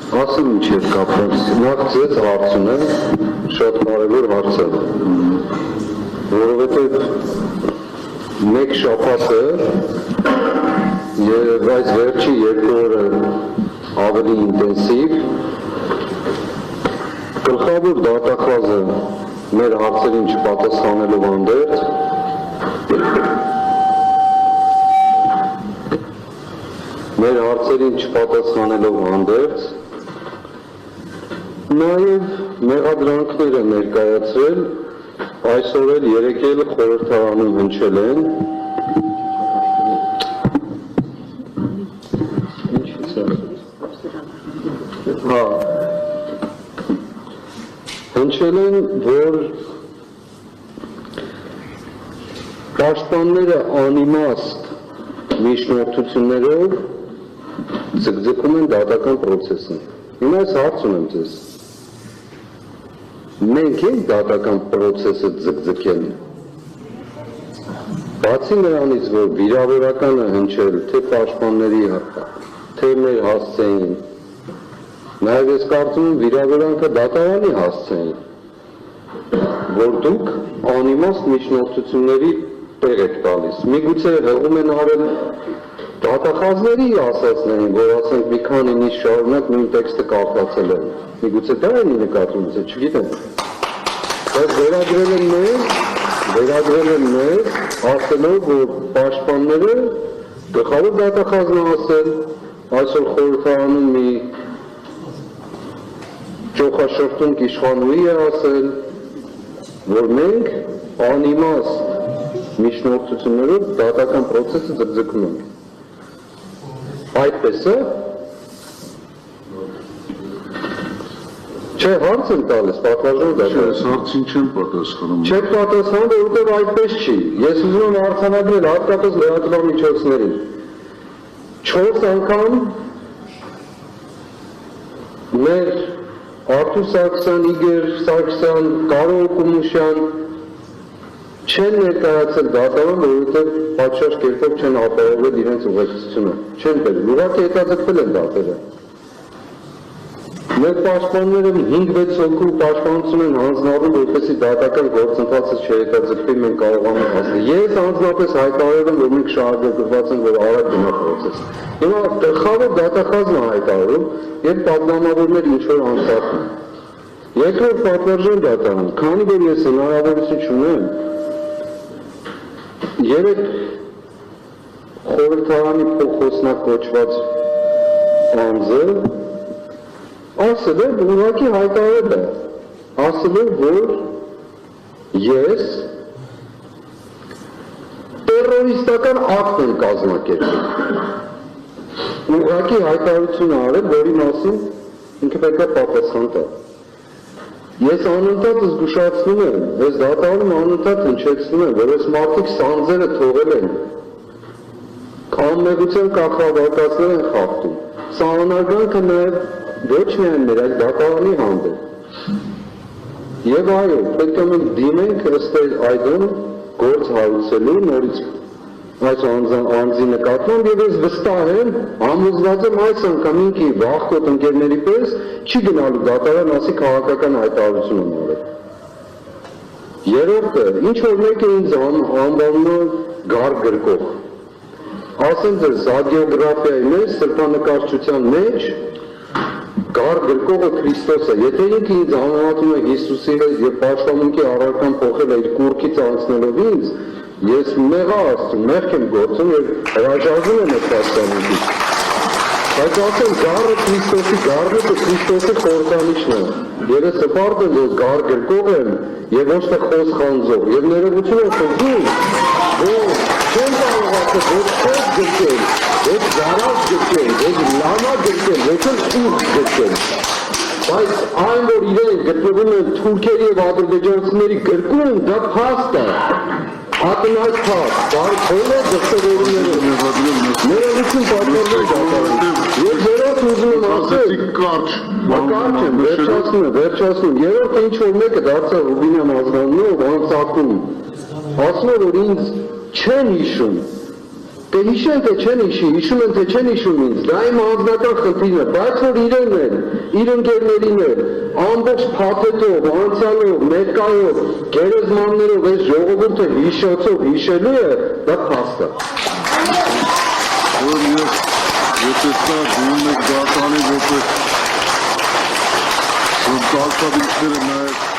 Ասում ինչ էր կապված, նախ ձեզ հարցում է, շատ կարևոր հարց է, որովհետև մեկ շաբաթը եւ այս վերջի 2 օրը ավելի ինտենսիվ գլխավոր դատախազը մեր հարցերին չպատասխանելով հանդերձ նաև մեղադրանքներ են ներկայացրել, այսօր էլ երեկ էլ խորհրդարանում հնչել են որ պաշտպանները անիմաստ միջնորդություններով ձգձգում են դատական պրոցեսին։ Հիմա այս հարց ունեմ ձեզ։ Մենք ենք դատական պրոցեսը ձգձգել։ Բացի նրանից, որ վիրավորականը հնչել, թե պաշտպանների, թե մեր հասցեին, նաև ես կարծում եմ վիրավորանքը դատարանի հասցեին, որ դուք անիմաստ միջնորդությունների տեղ եք տալիս։ Միգուցե հեղում են արել դատախազների ասածներին, որ ասենք մի քանի նիստ շարունակ նույն տեքստը կարդացել են։ Միգուցե դա է նկատում, չգիտեմ։ Բայց վերագրել են մեզ, ասելով, որ պաշտպանները գլխավոր դատախազն ասել, այսօր խորհրդարանում մի ճոխաշրջունք իշխանուհի է ասել, որ մենք անիմաստ միջնորդություններով դատական պրոցեսը ձգձգում ենք։ Այդպես է։ Չէ, հարց եմ տալիս, պատվարժան դատական։ Չէ, հարցին չեմ պատասխանում։ Չեք պատասխանում, որովհետև այդպես չի։ Ես ուզում եմ արձանագրել հատկապես լրատվական միջոցներին։ 4 անգամ մեր Արթուր Սարգսյան, Իգոր Սարգսյան, Կարո Կումուշյան չեն ներկայացել դատարան, որովհետև պատշաճ կերպով չեն ապահովել իրենց ուղեկցությունը։ Չեն բերել, ուղղակի հետաձգվել են դատերը։ Մեր պաշտպանները 5-6 հոգու պաշտպանություն են հանձնարարում, որպեսզի դատական գործընթացը չհետաձգվի, մենք կարողանում հասնել։ Ես անձնապես հայտարարում, որ մենք շահագրգռված ենք, որ արագ գնա պրոցես։ Հիմա գլխավոր դատախազն է հայտարարում, երբ պատգամավորներ ինչ-որ անցածն են։ Երկրորդ պատվարժան դատարան, քանի որ ես հնարավորություն չունեմ, երեք խորհրդարանի փոխոսնակ կոչված անձը ասել է, ուղղակի հայտարարել է, ասել է, որ ես տերորիստական ակտ եմ կազմակերպել։ Ուղղակի հայտարարություն արել, որի մասին ինքը պետք է պատասխան տա։ Ես անընդհատ զգուշացնում եմ, ես դատարանում անընդհատ հնչեցնում եմ, որ այս մարդիկ սանձերը թողել են, անմեղության կախավարկածներ են խախտում։ Սա անարգանքը նաև ոչ միայն մեր այլ դատարանի հանդեպ։ Եվ այո, պետք է մենք դիմենք ըստ այդմ գործ հարուցելու նորից այս անձի նկատմամբ եւ ես վստահ եմ, համոզված եմ այս անգամ ինքի վախկոտ ընկերների պես չի գնալու դատարան ասի քաղաքական հայտարարություն ունենալ։ Երրորդը, ինչ որ մեկը ինձ անվանում է գար գրկող։ Ասեմ ձեզ, ռադիոգրաֆիայի մեջ, սրտանկարչության մեջ գար գրկողը Քրիստոս է։ Եթե ինքը ինձ համեմատում է Հիսուսի հետ եւ պաշտամունքի առարկան փոխել է իր կուռքից անցնելով ինձ, ես մեղա աստծու, մեղք եմ գործում եւ հրաժարվում եմ այդ պաշտամունքից։ Բայց ասեմ, գառը Քրիստոսի խորհրդանիշն է։ Եվ ես հպարտ եմ, որ գար գրկող եմ եւ ոչ թե խոս խանձող եւ ներողություն եմ խնդրում, որ չեմ կարող ասել, որ խոս գրկել, ոչ զարավ գրկել, ոչ լամա գրկել, ոչ էլ ուղ գրկել։ Բայց այն, որ իրենք գտնվում են թուրքերի եւ ադրբեջանցիների գրկում, դա փաստ է։ Ակնհայտ փաստ, բոլոր դրսևորումներով ներողություն պատմել դատարան։ Եվ երրորդ ուզում եմ ասել, կարճ եմ, վերջացնում։ Երրորդը ինչ որ մեկը դարձավ Ռուբինյան ազգանունով անցակում, ասում է, որ ինձ չեն հիշում, Դե հիշեն թե չեն հիշի, հիշում են թե չեն հիշում ինձ, դա իմ անձնական խնդիրն է, բայց որ իրեն են, իր ընկերներին են, ամբողջ փաթեթով, անցյալով, ներկայով, գերեզմաններով այս ժողովուրդը հիշոցով հիշելու է, դա փաստ է։ Որ ես տեսա դու մեկ դատանի որպես որ դասավիճները նաև